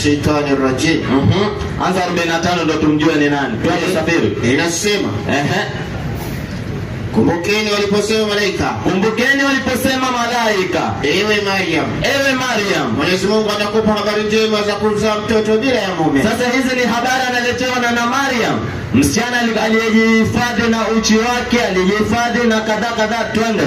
Shaitani rajim. Anza 45 ndo tumjue ni nani. Tuanze safiri. Inasema kumbukeni waliposema malaika, ewe Maryam, Mwenyezi Mungu atakupa habari njema za kuzaa mtoto bila ya mume. Sasa hizi ni habari analetewa na Maryam, msichana aliyejihifadhi na uchi wake, alijihifadhi na kadhaa. Twende.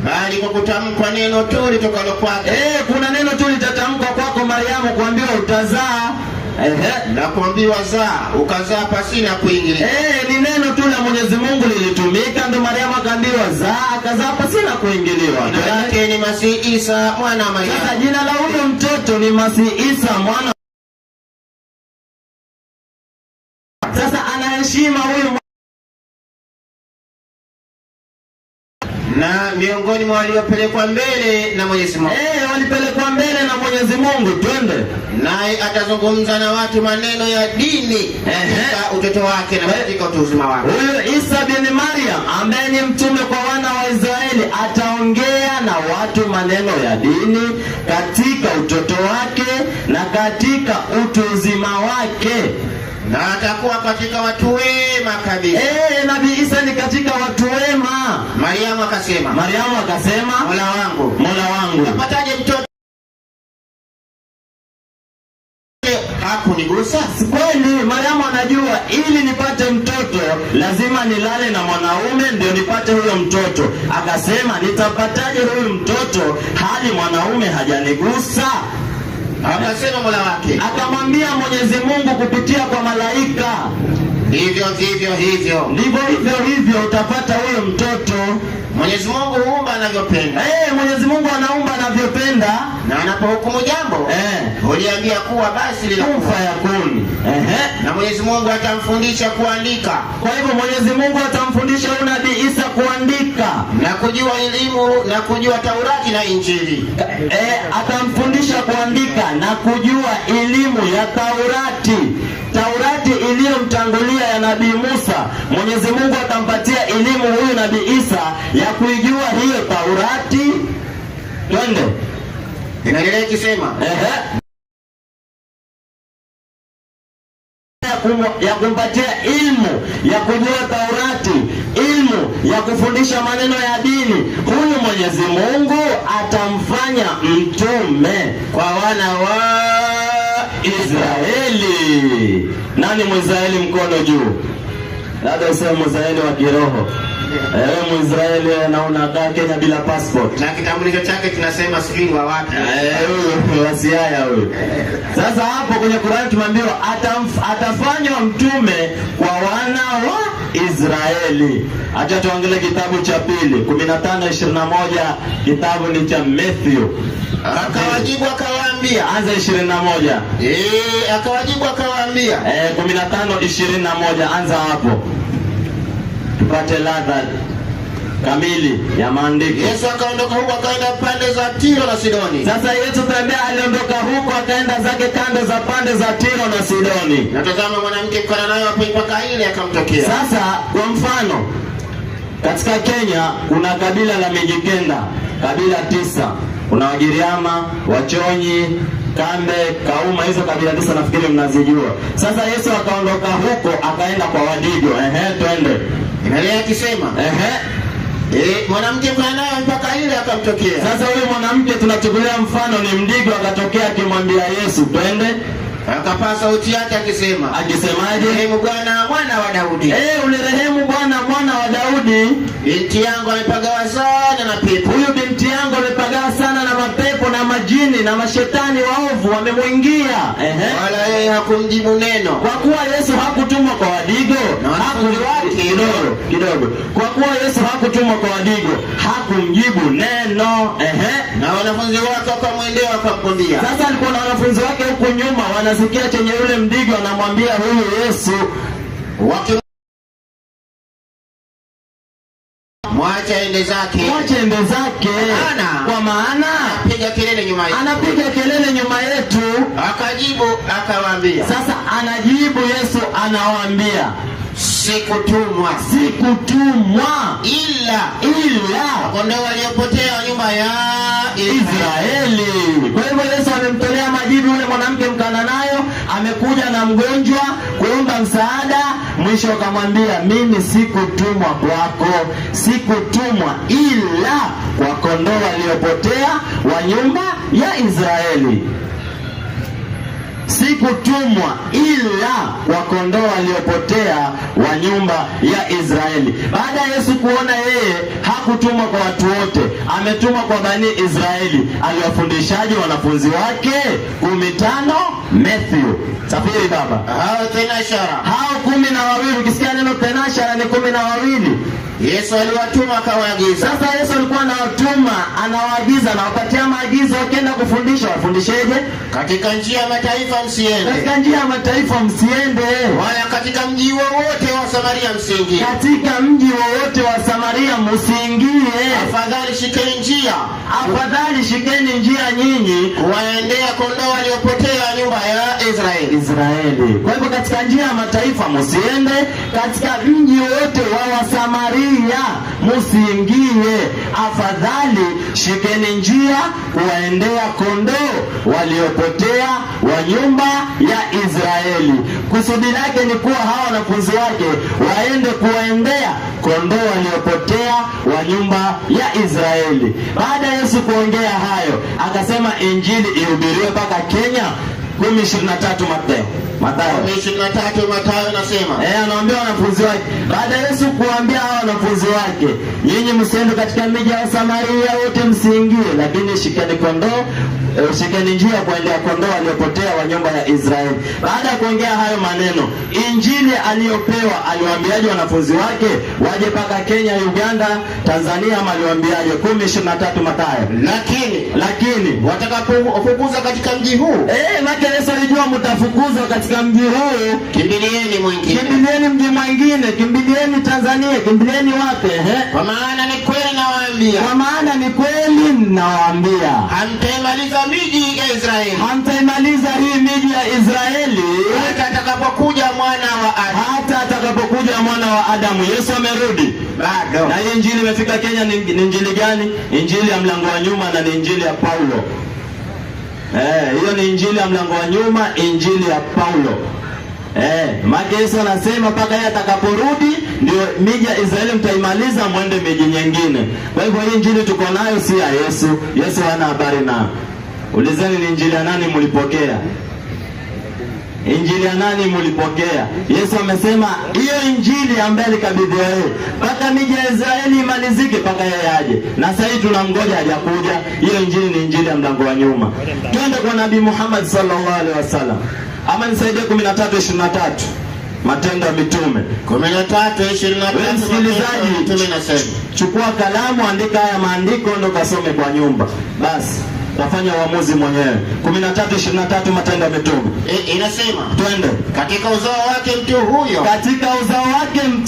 Bali kwa kutamkwa neno tu litokalo kwake. Kuna neno tu litatamkwa kwako Mariamu, kuambiwa utazaa. Na kuambiwa zaa, ukazaa pasina kuingilia. Ni neno tu la Mwenyezi Mungu lilitumika, ndo Mariamu akaambiwa zaa, akazaa pasina kuingiliwa. Jina lake ni Masihi Isa mwana wa Mariamu. Sasa jina la huyo mtoto ni Masihi Isa mwana. Sasa anaheshima huyu na miongoni mwa waliopelekwa mbele na Mwenyezi Mungu. Walipelekwa mbele na Mwenyezi Mungu. Twende. Naye atazungumza na watu maneno ya dini katika utoto wake na katika utu uzima wake. Huyu Isa bin Maryam ambaye ni mtume kwa wana wa Israeli ataongea na watu maneno ya dini katika utoto wake na katika utu uzima wake. Na atakuwa katika watu wema kabisa. Nabii Isa ni katika watu wema. Mariamu akasema, Mola wangu, napataje mtoto hakunigusa? Kweli Mariamu anajua ili nipate mtoto lazima nilale na mwanaume ndio nipate huyo mtoto. Akasema nitapataje huyu mtoto hali mwanaume hajanigusa? Akasema Mola wake, akamwambia Mwenyezi Mungu kupitia kwa malaika, ndivyo hivyo utapata huyo mtoto. Mwenyezi Mungu huumba anavyopenda. Mwenyezi Mungu anaumba anavyopenda, na anapohukumu jambo huliambia kuwa basi linakuwa yakuni. Na Mwenyezi Mungu atamfundisha kuandika. Kwa hivyo Mwenyezi Mungu atamfundisha Nabii Isa kuandika na kujua elimu na kujua Taurati na Injili. Atamfundisha kuandika na kujua elimu ya Taurati iliyomtangulia ya Nabii Musa. Mwenyezi Mungu atampatia elimu huyu Nabii Isa ya kuijua hiyo Taurati. Twende. Inaendelea ikisema ya kumpatia ilmu ya kujua Taurati, ilmu ya kufundisha maneno ya dini. Huyu Mwenyezi Mungu atamfanya mtume kwa wana wa Israeli. Nani Mwisraeli? Mkono juu. Labda useme Mwisraeli wa kiroho. Mwisraeli anaona kaa Kenya bila passport. Na kitambulisho chake tunasema sijui wa wapi. Huyu wasiaya huyu. Sasa hapo kwenye Qur'an tumeambiwa atafanywa mtume kwa wana wa Israeli. Acha tuangalie kitabu cha pili 15:21, kitabu ni cha Matthew. Akawajibu akawaambia, anza 21. Akawajibu akawaambia 15:21, anza hapo tupate ladha kamili ya maandiko. Yesu akaondoka huko akaenda pande za Tiro na Sidoni. Sasa Yesu tuambia aliondoka huko akaenda zake kando za pande za Tiro na Sidoni. Na tazama mwanamke kana nayo mpaka ile akamtokea. Sasa kwa mfano katika Kenya kuna kabila la Mijikenda, kabila 9. Kuna Wagiriama, Wachonyi, Kambe, Kauma, hizo kabila 9 nafikiri mnazijua. Sasa Yesu akaondoka huko akaenda kwa Wadigo. Twende. Inaendelea akisema mwanamke naye mpaka ile akamtokea. Sasa huyo mwanamke tunachukulia mfano ni Mdigo, akatokea akimwambia Yesu twende. Akapasa sauti yake akisema. Akisemaje? Rehemu Bwana mwana wa Daudi. Unirehemu Bwana mwana wa Daudi. Binti yangu amepagawa sana na pepo. Huyu binti yangu amepagawa sana na mapepo na majini na mashetani waovu wamemuingia. Wala yeye hakumjibu neno. Kwa kuwa Yesu hakutumwa kwa Wadigo, kidogo. Kwa kuwa Yesu hakutumwa kwa Wadigo, hakumjibu neno. Na wanafunzi wake wakamwendea wakamwambia. Sasa alikuwa na wanafunzi wake huko nyuma wanasikia chenye yule Mdigo anamwambia huyu Yesu, mwache ende zake. Kwa maana anapiga kelele nyuma yetu. Akajibu akawaambia. Sasa anajibu Yesu anawaambia sikutumwa ila kondoo waliopotea wa nyumba ya Israeli. Kwa hivyo Yesu amemtolea majibu yule mwanamke Mkananayo, amekuja na mgonjwa kuomba msaada, mwisho akamwambia mimi sikutumwa kwako, sikutumwa ila kwa kondoo waliopotea wa nyumba ya Israeli. Sikutumwa ila kwa kondoo waliopotea wa nyumba ya Israeli. Baada ya Yesu kuona yeye hakutumwa kwa watu wote, ametumwa kwa Bani Israeli, aliwafundishaje wanafunzi wake? 15 Matthew. Safiri baba. Hao tenashara. Hao 12. Ukisikia neno tenashara ni 12. Yesu aliwatuma akawaagiza. Sasa Yesu alikuwa anawatuma, anawaagiza, anawapatia maagizo, wakienda kufundisha. Wafundisheje? Katika njia ya mataifa msiende. Katika njia ya mataifa msiende. Wala katika mji wowote wa Samaria msiingie. Katika mji wowote wa Samaria msiingie. Afadhali shikeni njia. Afadhali shikeni njia nyinyi kuwaendea kondoo waliopotea nyumba ya Israeli. Kwa hivyo katika njia ya mataifa msiende, katika mji wote wa Samaria msiingie. Afadhali shikeni njia kuwaendea kondoo waliopotea wa nyumba ya Israeli. Kusudi lake ni kuwa hawa wanafunzi wake waende kuwaendea kondoo waliopotea wa nyumba ya Israeli. Baada ya Yesu kuongea hayo, akasema injili ihubiriwe mpaka Kenya. 10:23 Mathayo 10:23 nasema. Anawaambia wanafunzi wake, baada ya Yesu kuambia hao wanafunzi wake, nyinyi msiende katika miji ya Samaria wote msiingie, lakini shikeni njia kuendea kondoo waliopotea wa nyumba ya Israeli. Baada ya kuongea hayo maneno, injili aliyopewa aliwaambiaje wanafunzi wake? Waje paka Kenya, Uganda, Tanzania, ama aliwaambiaje? 10:23 Mathayo. Lakini watakapofukuza katika mji huu, maana Yesu alijua mtafukuzwa katika mji huu, kimbilieni mwingine. Kimbilieni mji mwingine, kimbilieni Tanzania, kimbilieni wapi? Kwa maana ni kweli nawaambia. Kwa maana ni kweli nawaambia. Hamtaimaliza miji ya Israeli. Hamtaimaliza hii miji ya Israeli hata atakapokuja mwana wa Adamu. Yesu amerudi bado. Na hii injili imefika Kenya ni injili gani? Injili ya mlango wa nyuma, na ni injili ya Paulo. Hiyo ni injili ya mlango wa nyuma, injili ya Paulo. Maana Yesu anasema mpaka yeye atakaporudi ndio miji ya Israeli mtaimaliza, mwende miji nyingine. Kwa hivyo hii injili tuko nayo si ya Yesu. Yesu hana habari na. Ulizeni ni injili ya nani mlipokea? Injili ya nani mlipokea? Yesu amesema hiyo injili ambayo alikabidhiwa yeye mpaka miji ya Israeli imalizike, mpaka yeye aje. Na sasa hivi tunamngoja hajakuja. Hiyo injili ni injili ya mlango wa nyuma. Twende kwa Nabii Muhammad sallallahu alaihi wasallam. Ama nisaidie 13:23 Matendo ya Mitume 13:23. Msikilizaji, chukua kalamu, andika haya maandiko, ndo kasome kwa nyumba. Basi tafanya uamuzi mwenyewe. 13:23 Matendo ya Mitume. Inasema, twende. Katika uzao wake mtu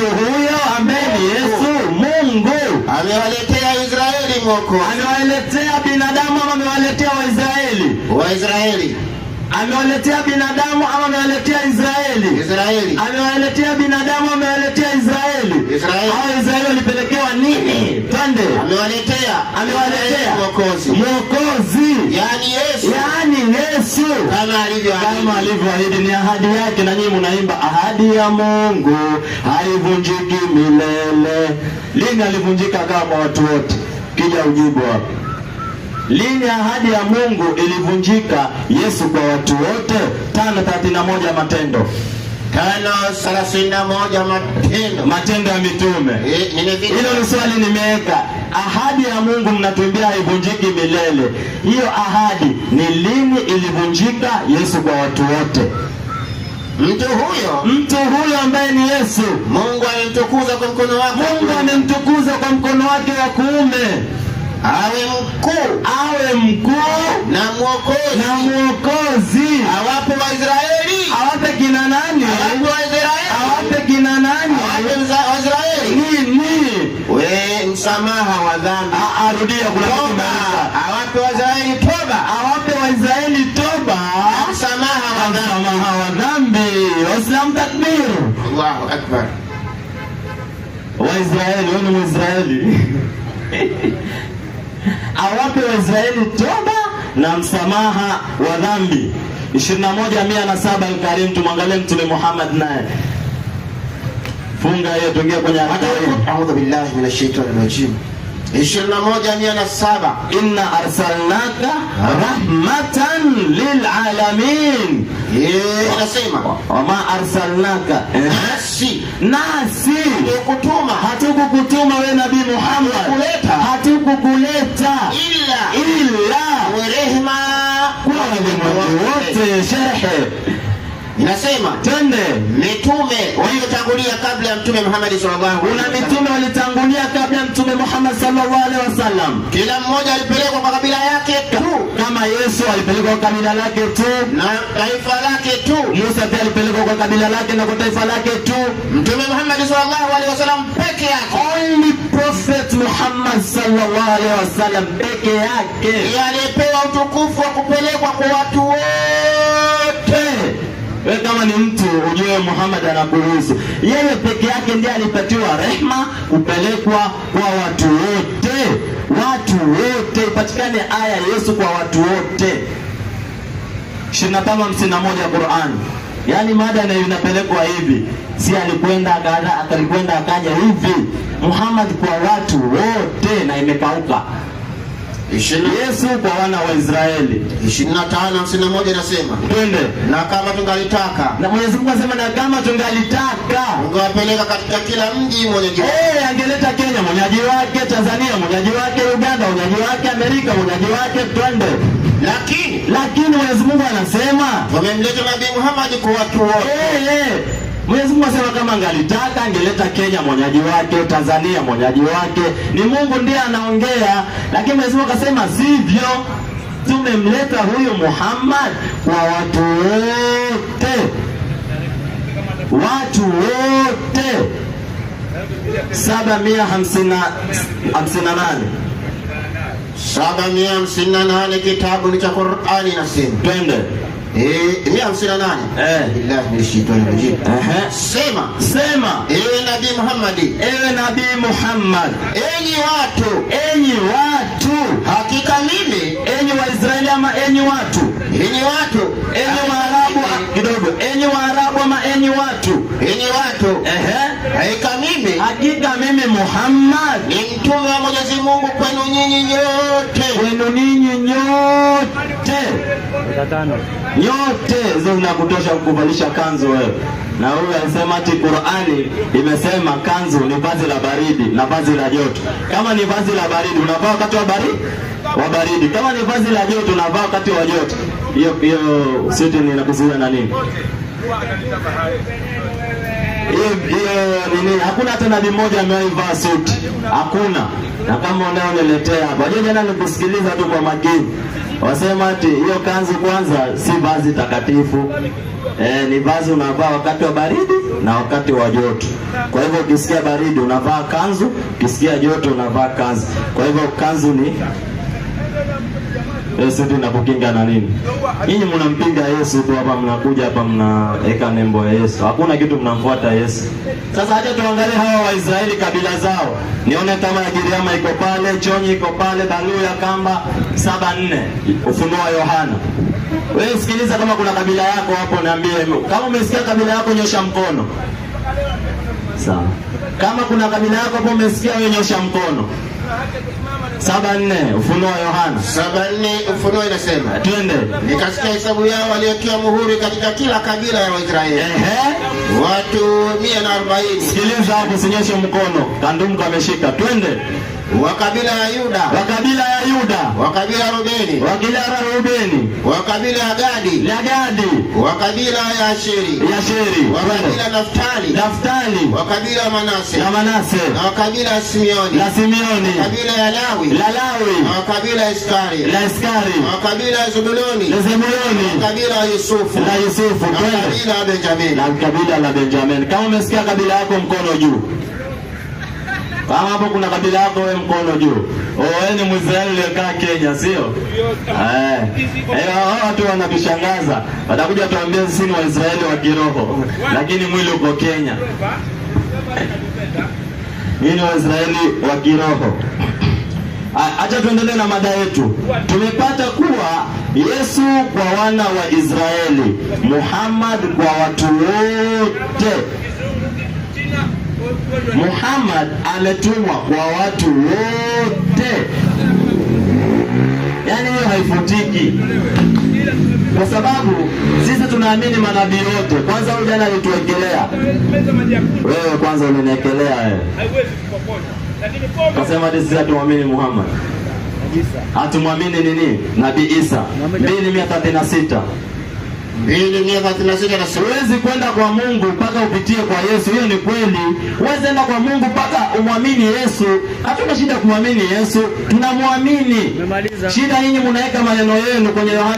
huyo ambaye ni Yesu, Mungu amewaletea Israeli mwokozi. Amewaletea binadamu ama amewaletea Waisraeli? Amewaletea binadamu ama amewaletea Israeli? Amewaletea binadamu ama amewaletea Israeli? Hao Israeli walipelekewa nini? Twende. Amewaletea mwokozi. Yaani Yesu. Kama alivyoahidi, ni ahadi yake, na nyinyi mnaimba ahadi ya Mungu haivunjiki milele. Lini alivunjika kama watu wote? Kija ujibu hapo. Lini ahadi ya Mungu ilivunjika Yesu kwa watu wote? 5:31 Matendo. 5:31 Matendo ya Mitume. Hilo ni swali nimeweka. Ahadi ya Mungu mnatuambia haivunjiki milele. Hiyo ahadi ni lini ilivunjika Yesu kwa watu wote? Mtu huyo ambaye ni Yesu, Mungu amemtukuza kwa mkono wake. Mungu amemtukuza kwa mkono wake wa kuume. Awe mkuu na mwokozi. Awape Waisraeli. Awape kina nani? Awape kina nani? Nini? Msamaha wa dhambi. Arudia kuna toba. Awape Waisraeli toba. Msamaha wa dhambi. Waislamu takbir. Allahu akbar. Waisraeli, wewe ni Mwisraeli. Awape Waisraeli toba na msamaha wa dhambi. 21:107 Al-Karim. Tumwangalie Mtume Muhammad naye. Funga hiyo, tuingie kwenye a'udhu billahi minash shaitani rajim. 21:107 inna arsalnaka rahmatan lil alamin. Inasema wama arsalnaka nasi hatukukutuma wewe Nabii Muhammad, hatukukuleta illa rehema kwa wote. Sherehe inasema twende, mitume waliotangulia kabla ya Mtume Muhammad sallallahu alaihi wasallam. Mitume walitangulia kabla ya Mtume Muhammad sallallahu alaihi wasallam. Kila mmoja alipelekwa kwa kabila yake tu, kama Yesu alipelekwa kwa kabila lake tu na taifa lake tu. Musa pia alipelekwa kwa kabila lake na kwa taifa lake tu. Mtume Muhammad sallallahu alaihi wasallam peke yake, only prophet Muhammad sallallahu alaihi wasallam peke yake, yeye alipewa utukufu wa kupelekwa kwa watu wote. Wewe kama ni mtu ujue Muhammad anakuruhusu. Yeye peke yake ndiye alipatiwa rehema kupelekwa kwa watu wote. Watu wote, ipatikane aya Yesu kwa watu wote. 25:51 Qur'an. Yaani mada na inapelekwa hivi. Si alikwenda akaja hivi. Muhammad kwa watu wote na imekauka. Yesu kwa wana wa Israeli. 25:51 inasema twende, na kama tungalitaka, na Mwenyezi Mungu anasema na kama tungalitaka ungewapeleka katika kila mji mwenyeji wake. Angeleta Kenya mwenyeji wake, Tanzania mwenyeji wake, Uganda mwenyeji wake, Amerika mwenyeji wake, twende. Lakini Mwenyezi Mungu anasema wamemleta Nabii Muhammad kwa watu wote. Mwenyezi Mungu anasema kama angalitaka angeleta Kenya mwenyeji wake, Tanzania mwenyeji wake. Ni Mungu ndiye anaongea, lakini Mwenyezi Mungu akasema sivyo. Tumemleta huyu Muhammad kwa watu wote. Watu wote. 758 kitabu ni cha Qur'ani nasema. Twende. 158. Billahi minashaitanir rajim. Sema ewe Nabii Muhammad, enyi watu, hakika mimi, enyi Waisraeli ama enyi watu, enyi Waarabu kidogo, enyi Waarabu ama enyi watu, hakika mimi Muhammad ni mtume wa Mwenyezi Mungu kwenu nyinyi nyote. Nyote hizo zinakutosha kukuvalisha kanzu wewe. Na huyu alisema ati Qur'ani imesema kanzu ni vazi la baridi na vazi la joto. Kama ni vazi la baridi unavaa wakati wa baridi. Kama ni vazi la joto unavaa wakati wa joto. Hiyo suti inakuzuia na nini? Hiyo nini? Hakuna hata nabii mmoja amevaa suti. Hakuna. Na kama unaoniletea hapa, je, jana nikusikiliza tu kwa makini. Wasema ati hiyo kanzu kwanza si vazi takatifu. Ni vazi unavaa wakati wa baridi na wakati wa joto. Kwa hivyo ukisikia baridi unavaa kanzu, ukisikia joto unavaa kanzu. Kwa hivyo kanzu ni Yesu tu nakukinga na nini? Nyinyi mnampinga Yesu tu hapa, mnakuja hapa mnaeka nembo ya Yesu. Hakuna kitu mnamfuata Yesu. Sasa acha tuangalie hawa Waisraeli kabila zao. Nione kama ya Giriama iko pale, Chonyi iko pale, Baluya, Kamba 74. Ufunuo Yohana. Wewe sikiliza kama kuna kabila yako hapo niambie. Kama umesikia kabila yako nyosha mkono. Sawa. Kama kuna kabila yako hapo umesikia wewe nyosha mkono. 74 Ufunuo Yohana 74 Ufunuo inasema twende, nikasikia hesabu yao waliotia muhuri katika kila kabila ya Waisraeli. Watu 140. Sikiliza hapo, sinyoshe mkono. Kandumu kameshika. Twende. Wa kabila ya Yuda, wa kabila ya Rubeni, wa kabila ya Gadi, wa kabila ya Asheri, wa kabila ya Naftali, wa kabila ya Manase, na wa kabila ya Simeoni, wa kabila ya Lawi, na wa kabila ya Iskari, na wa kabila ya Zebuloni, wa kabila ya Yusufu, na wa kabila ya Benjamini. Kama umesikia kabila yako mkono juu. Kama hapo kuna kabila yako wewe mkono juu. Wewe ni Mwisraeli uliyekaa Kenya, sio? Hao watu wanatushangaza. Watakuja tuambie sisi ni Waisraeli wa kiroho, lakini mwili uko Kenya. Hii ni Waisraeli wa kiroho. Acha tuendelee na mada yetu. Tumepata kuwa Yesu kwa wana wa Israeli, Muhammad kwa watu wote. Muhammad ametumwa kwa watu wote. Yaani hiyo haifutiki. Kwa sababu sisi tunaamini manabii wote. Kwanza huyu jana alituwekelea. Wewe kwanza uliniwekelea wewe. Kasema sisi hatumwamini Muhammad. Hatumwamini nini? Nabii Isa. 2:36. 2:36 na siwezi kwenda kwa Mungu mpaka upitie kwa Yesu. Hiyo ni kweli. Huwezi enda kwa Mungu mpaka umwamini Yesu. Hatuna shida kumwamini Yesu. Tunamwamini. Shida nyinyi mnaweka maneno yenu kwenye Yohana